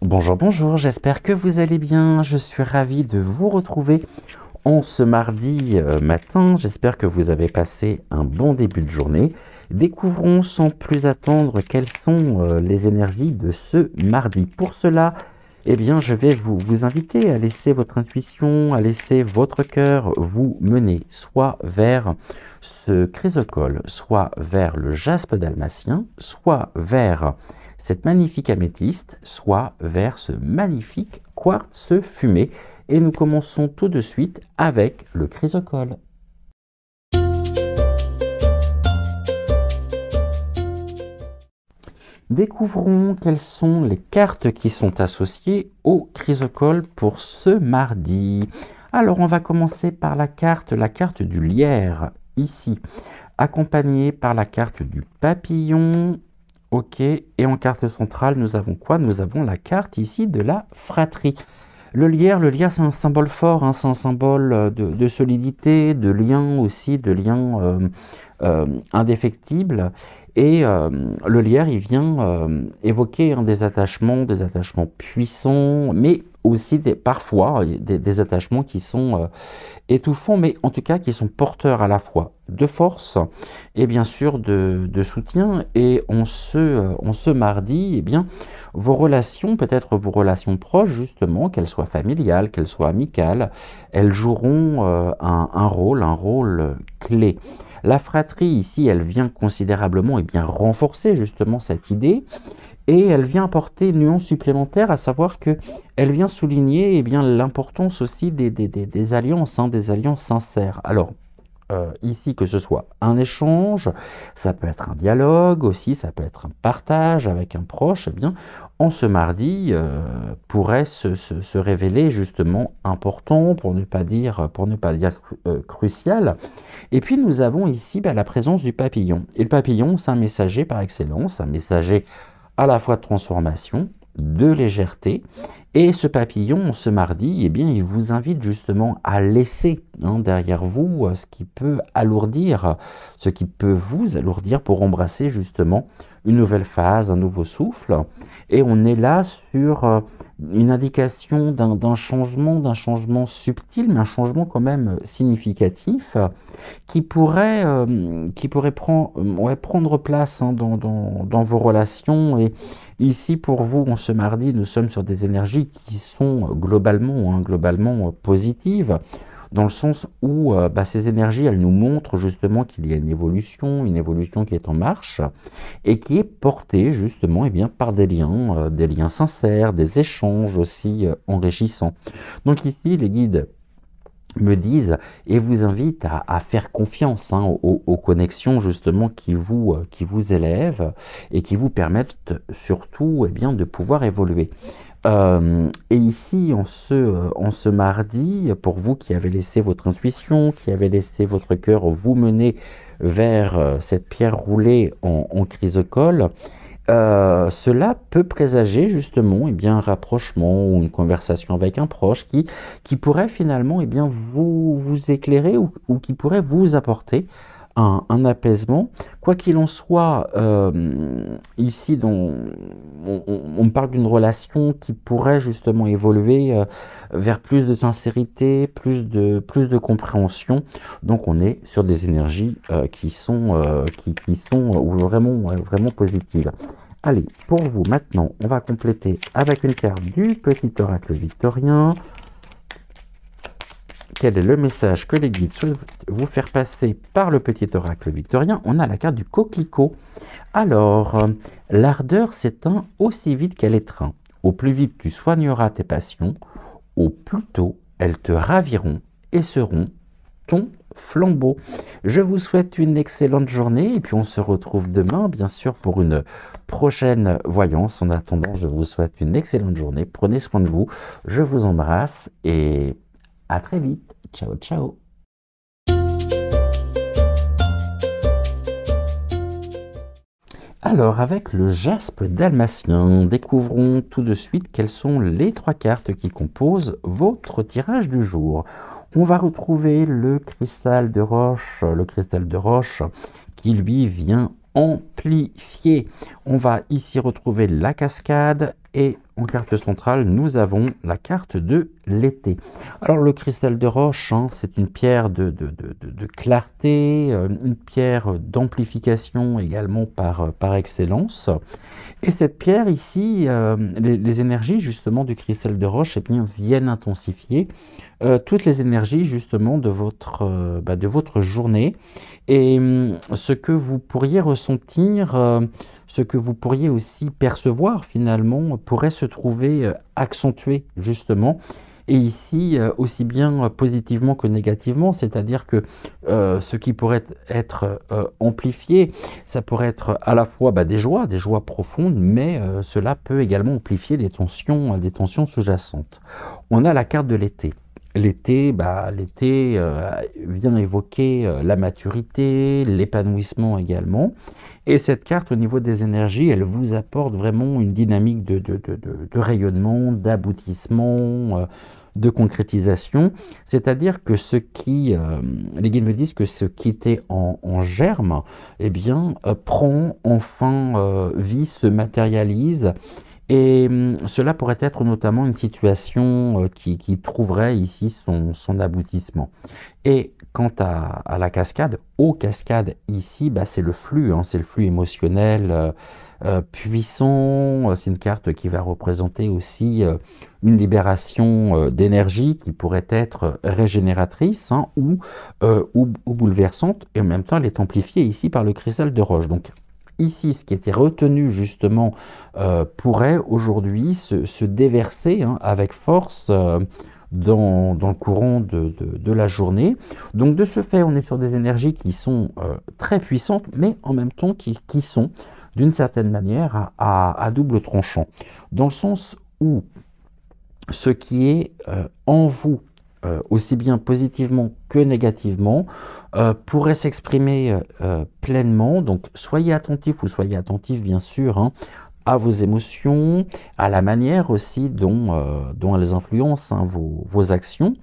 Bonjour, bonjour, j'espère que vous allez bien. Je suis ravi de vous retrouver en ce mardi matin. J'espère que vous avez passé un bon début de journée. Découvrons sans plus attendre quelles sont les énergies de ce mardi. Pour cela, eh bien, je vais vous inviter à laisser votre intuition, à laisser votre cœur vous mener soit vers ce chrysocole, soit vers le jaspe dalmatien, soit vers cette magnifique améthyste, soit vers ce magnifique quartz fumé. Et nous commençons tout de suite avec le chrysocole. Découvrons quelles sont les cartes qui sont associées au chrysocole pour ce mardi. Alors, on va commencer par la carte du lierre, ici, accompagnée par la carte du papillon. Ok, et en carte centrale, nous avons quoi? Nous avons la carte ici de la fratrie. Le lierre c'est un symbole fort, hein, c'est un symbole de solidité, de lien aussi, de lien indéfectible. Et le lierre, il vient évoquer des attachements puissants, mais aussi parfois des attachements qui sont étouffants, mais en tout cas qui sont porteurs à la fois de force et bien sûr de soutien. Et en ce mardi, eh bien, vos relations, peut-être vos relations proches justement, qu'elles soient familiales, qu'elles soient amicales, elles joueront un rôle clé. La fratrie ici, elle vient considérablement renforcer justement cette idée, et elle vient apporter une nuance supplémentaire, à savoir que elle vient souligner l'importance aussi des alliances, hein, des alliances sincères. Alors, ici, que ce soit un échange, ça peut être un dialogue aussi, ça peut être un partage avec un proche, en ce mardi, pourrait se révéler justement important, pour ne pas dire crucial. Et puis nous avons ici la présence du papillon. Et le papillon, c'est un messager par excellence, un messager à la fois de transformation, de légèreté. Et ce papillon, ce mardi, il vous invite justement à laisser derrière vous ce qui peut vous alourdir pour embrasser justement une nouvelle phase, un nouveau souffle. Et on est là sur une indication d'un changement subtil, mais un changement quand même significatif, qui pourrait prendre place dans vos relations. Et ici, pour vous, en ce mardi, nous sommes sur des énergies qui sont globalement positives, dans le sens où ces énergies, elles nous montrent justement qu'il y a une évolution qui est en marche, et qui est portée justement par des liens sincères, des échanges aussi enrichissants. Donc ici, les guides me disent et vous invitent à faire confiance aux connexions justement qui vous élèvent et qui vous permettent surtout de pouvoir évoluer. Et ici, en ce mardi, pour vous qui avez laissé votre intuition, qui avez laissé votre cœur vous mener vers cette pierre roulée en chrysocole, cela peut présager justement un rapprochement ou une conversation avec un proche qui pourrait finalement vous éclairer ou qui pourrait vous apporter un apaisement. Quoi qu'il en soit, ici on parle d'une relation qui pourrait justement évoluer vers plus de sincérité, plus de compréhension. Donc on est sur des énergies qui sont vraiment positives. Allez, pour vous maintenant, on va compléter avec une carte du petit oracle victorien. Quel est le message que les guides souhaitent vous faire passer par le petit oracle victorien? On a la carte du coquelicot. Alors, l'ardeur s'éteint aussi vite qu'elle étreint. Au plus vite tu soigneras tes passions, au plus tôt elles te raviront et seront ton flambeau. Je vous souhaite une excellente journée et puis on se retrouve demain, bien sûr, pour une prochaine voyance. En attendant, je vous souhaite une excellente journée. Prenez soin de vous. Je vous embrasse et à très vite. Ciao, ciao. Alors, avec le jaspe dalmatien, découvrons tout de suite quelles sont les 3 cartes qui composent votre tirage du jour. On va retrouver le cristal de roche qui lui vient amplifier. On va ici retrouver la cascade et en carte centrale, nous avons la carte de l'été. Alors le cristal de roche, hein, c'est une pierre de clarté, une pierre d'amplification également par excellence. Et cette pierre ici, les énergies justement du cristal de roche, eh bien, viennent intensifier toutes les énergies justement de votre journée. Et ce que vous pourriez ressentir, ce que vous pourriez aussi percevoir finalement, pourrait se trouver accentué justement. Et ici, aussi bien positivement que négativement, c'est-à-dire que ce qui pourrait être amplifié, ça pourrait être à la fois des joies profondes, mais cela peut également amplifier des tensions sous-jacentes. On a la carte de l'été. L'été, vient évoquer la maturité, l'épanouissement également. Et cette carte, au niveau des énergies, elle vous apporte vraiment une dynamique de rayonnement, d'aboutissement, de concrétisation. C'est-à-dire que les guides me disent que ce qui était en germe, eh bien, prend enfin vie, se matérialise. Et cela pourrait être notamment une situation qui trouverait ici son aboutissement. Et quant à la cascade, aux cascades ici, c'est le flux, hein, c'est le flux émotionnel puissant. C'est une carte qui va représenter aussi une libération d'énergie qui pourrait être régénératrice, hein, ou bouleversante. Et en même temps, elle est amplifiée ici par le cristal de roche. Donc, ici, ce qui était retenu justement pourrait aujourd'hui se déverser, hein, avec force dans le courant de la journée. Donc de ce fait, on est sur des énergies qui sont très puissantes, mais en même temps qui sont d'une certaine manière à double tranchant. Dans le sens où ce qui est en vous, aussi bien positivement que négativement, pourrait s'exprimer pleinement. Donc soyez attentifs ou soyez attentifs bien sûr, hein, à vos émotions, à la manière aussi dont elles influencent, hein, vos actions.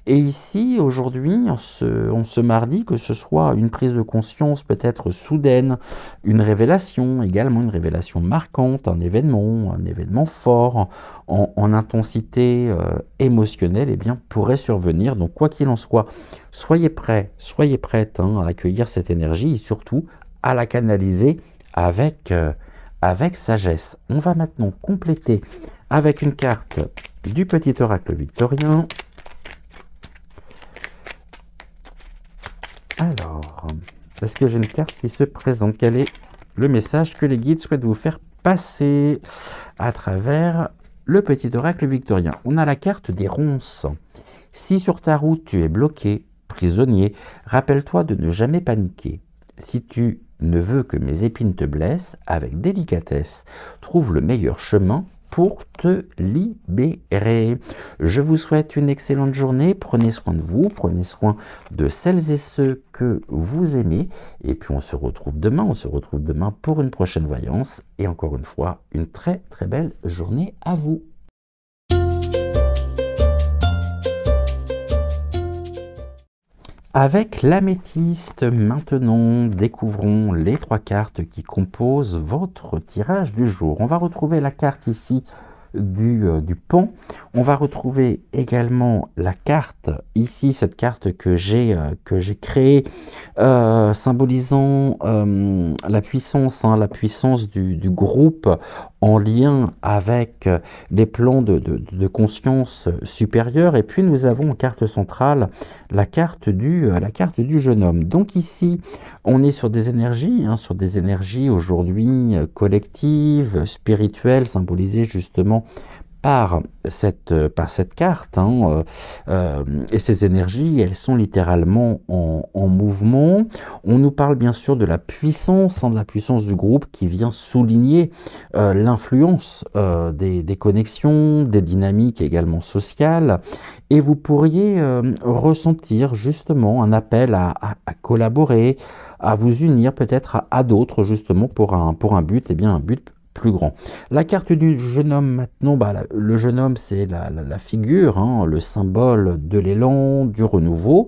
Et ici, aujourd'hui, en ce mardi, que ce soit une prise de conscience peut-être soudaine, une révélation, également une révélation marquante, un événement fort, en intensité émotionnelle, eh bien, pourrait survenir. Donc, quoi qu'il en soit, soyez prêts, soyez prêtes, hein, à accueillir cette énergie et surtout à la canaliser avec sagesse. On va maintenant compléter avec une carte du petit oracle victorien. Alors, est-ce que j'ai une carte qui se présente? Quel est le message que les guides souhaitent vous faire passer à travers le petit oracle victorien? On a la carte des ronces. Si sur ta route tu es bloqué, prisonnier, rappelle-toi de ne jamais paniquer. Si tu ne veux que mes épines te blessent, avec délicatesse, trouve le meilleur chemin pour te libérer. Je vous souhaite une excellente journée, prenez soin de vous, prenez soin de celles et ceux que vous aimez, et puis on se retrouve demain pour une prochaine voyance, et encore une fois, une très très belle journée à vous. Avec l'améthyste, maintenant, découvrons les 3 cartes qui composent votre tirage du jour. On va retrouver la carte ici du pan. On va retrouver également la carte ici, cette carte que j'ai créée, symbolisant la puissance, hein, la puissance du groupe en lien avec les plans de conscience supérieure. Et puis nous avons en carte centrale la carte du jeune homme. Donc ici, on est sur des énergies, hein, aujourd'hui collectives, spirituelles, symbolisées justement par cette carte, hein, et ces énergies, elles sont littéralement en mouvement. On nous parle bien sûr de la puissance, hein, de la puissance du groupe qui vient souligner l'influence des connexions, des dynamiques également sociales, et vous pourriez ressentir justement un appel à collaborer, à vous unir peut-être à d'autres justement pour un but, et bien un but plus grand. La carte du jeune homme maintenant, le jeune homme c'est la figure, hein, le symbole de l'élan, du renouveau,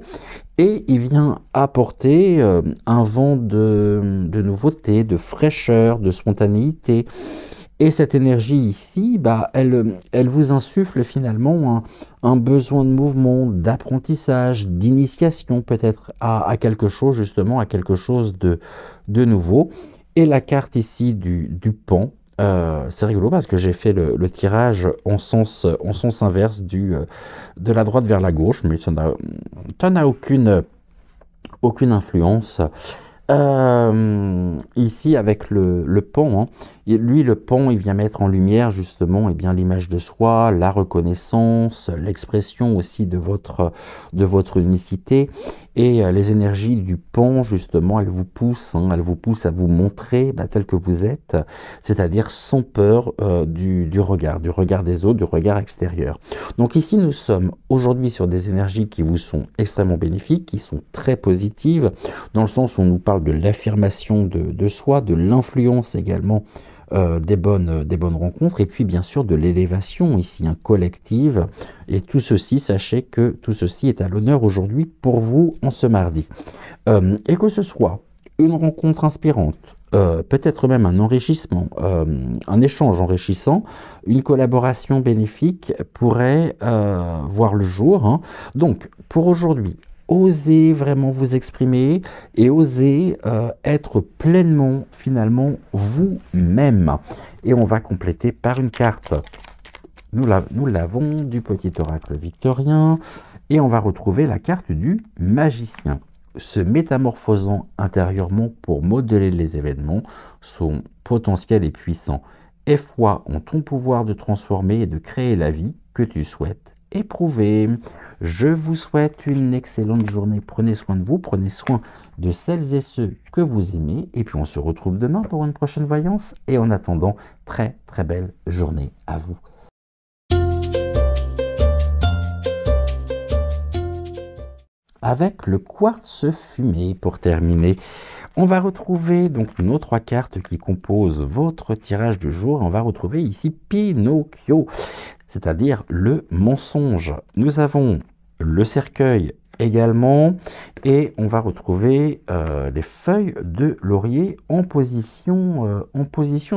et il vient apporter un vent de nouveauté, de fraîcheur, de spontanéité. Et cette énergie ici, bah, elle vous insuffle finalement un besoin de mouvement, d'apprentissage, d'initiation peut-être à quelque chose justement, à quelque chose de nouveau. Et la carte ici du pan, c'est rigolo parce que j'ai fait le tirage en sens inverse de la droite vers la gauche, mais ça n'a aucune influence. Ici, avec le pan, hein, lui, le pan, il vient mettre en lumière justement eh bien, l'image de soi, la reconnaissance, l'expression aussi de votre unicité. Et les énergies du pan, justement, elles vous poussent à vous montrer bah, tel que vous êtes, c'est-à-dire sans peur du regard des autres, du regard extérieur. Donc ici, nous sommes aujourd'hui sur des énergies qui vous sont extrêmement bénéfiques, qui sont très positives, dans le sens où on nous parle de l'affirmation de soi, de l'influence également des bonnes rencontres, et puis bien sûr de l'élévation ici, collective. Et tout ceci, sachez que tout ceci est à l'honneur aujourd'hui pour vous en ce mardi. Et que ce soit une rencontre inspirante, peut-être même un enrichissement, un échange enrichissant, une collaboration bénéfique pourrait voir le jour, hein. Donc, pour aujourd'hui, osez vraiment vous exprimer et osez être pleinement, finalement, vous-même. Et on va compléter par une carte. Nous l'avons du petit oracle victorien et on va retrouver la carte du magicien. Se métamorphosant intérieurement pour modeler les événements, son potentiel est puissant. Aie foi en ton pouvoir de transformer et de créer la vie que tu souhaites éprouver. Je vous souhaite une excellente journée. Prenez soin de vous, prenez soin de celles et ceux que vous aimez. Et puis on se retrouve demain pour une prochaine voyance. Et en attendant, très très belle journée à vous. Avec le quartz fumé pour terminer, on va retrouver donc nos 3 cartes qui composent votre tirage du jour. On va retrouver ici Pinocchio, c'est-à-dire le mensonge. Nous avons le cercueil également et on va retrouver les feuilles de laurier en position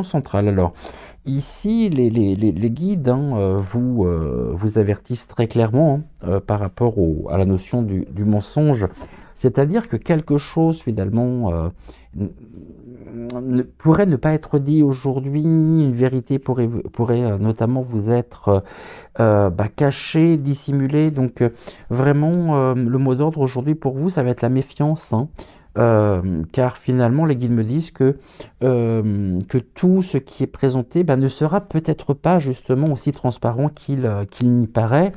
centrale. Alors ici les guides hein, vous avertissent très clairement hein, par rapport à la notion du mensonge, c'est-à-dire que quelque chose finalement pourrait ne pas être dit aujourd'hui, une vérité pourrait notamment vous être cachée, dissimulée. Donc vraiment, le mot d'ordre aujourd'hui pour vous, ça va être la méfiance. Hein. Car finalement, les guides me disent que tout ce qui est présenté ne sera peut-être pas justement aussi transparent qu'il n'y paraît.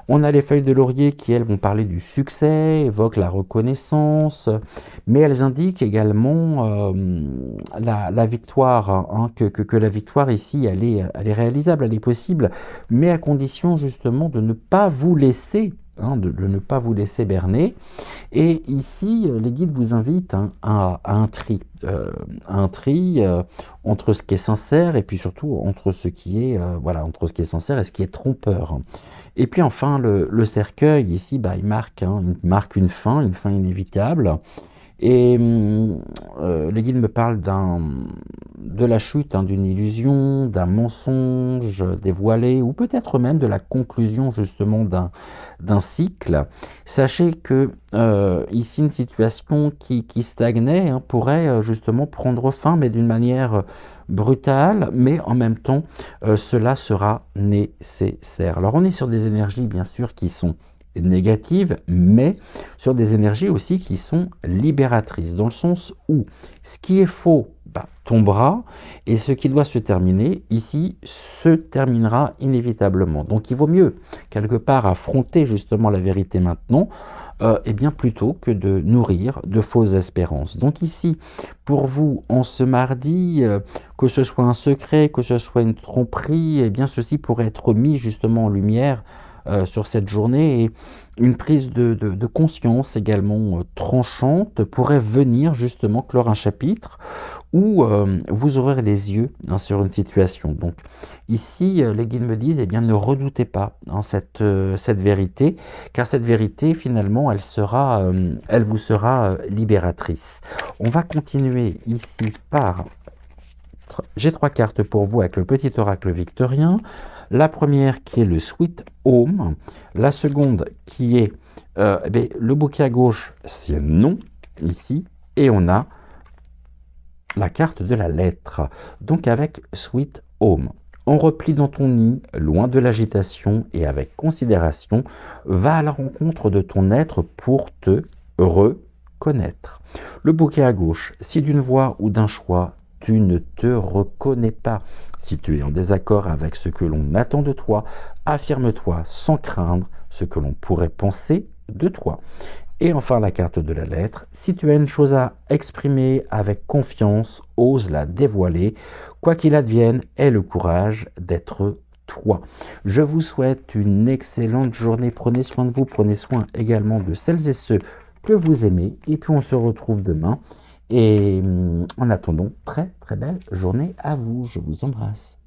On a les feuilles de laurier qui, elles, vont parler du succès, évoquent la reconnaissance, mais elles indiquent également la victoire, hein, que la victoire ici, elle est réalisable, elle est possible, mais à condition justement de ne pas vous laisser, hein, de ne pas vous laisser berner. Et ici, les guides vous invitent hein, à un tri, entre ce qui est sincère et puis surtout entre ce qui est, entre ce qui est sincère et ce qui est trompeur. Et puis enfin, le cercueil, ici, il marque une fin inévitable. Et les guides me parlent de la chute, hein, d'une illusion, d'un mensonge dévoilé, ou peut-être même de la conclusion justement d'un cycle. Sachez que ici, une situation qui stagnait hein, pourrait justement prendre fin, mais d'une manière brutale, mais en même temps, cela sera nécessaire. Alors, on est sur des énergies, bien sûr, qui sont négatives, mais sur des énergies aussi qui sont libératrices, dans le sens où ce qui est faux tombera, et ce qui doit se terminer, ici, se terminera inévitablement. Donc il vaut mieux, quelque part, affronter justement la vérité maintenant, bien plutôt que de nourrir de fausses espérances. Donc ici, pour vous, en ce mardi, que ce soit un secret, que ce soit une tromperie, bien ceci pourrait être mis justement en lumière sur cette journée, et une prise de conscience également tranchante pourrait venir justement clore un chapitre où vous aurez les yeux hein, sur une situation. Donc ici, les guides me disent, ne redoutez pas hein, cette vérité, car cette vérité, finalement, elle vous sera libératrice. On va continuer ici par j'ai 3 cartes pour vous avec le petit oracle victorien. La première qui est le Sweet Home. La seconde qui est le bouquet à gauche, c'est non, ici. Et on a la carte de la lettre. Donc avec Sweet Home. On replie dans ton nid, loin de l'agitation et avec considération, va à la rencontre de ton être pour te reconnaître. Le bouquet à gauche, si d'une voix ou d'un choix, tu ne te reconnais pas, si tu es en désaccord avec ce que l'on attend de toi, affirme-toi sans craindre ce que l'on pourrait penser de toi. Et enfin, la carte de la lettre. Si tu as une chose à exprimer avec confiance, ose la dévoiler. Quoi qu'il advienne, aie le courage d'être toi. Je vous souhaite une excellente journée. Prenez soin de vous, prenez soin également de celles et ceux que vous aimez. Et puis, on se retrouve demain. Et en attendant, très très belle journée à vous. Je vous embrasse.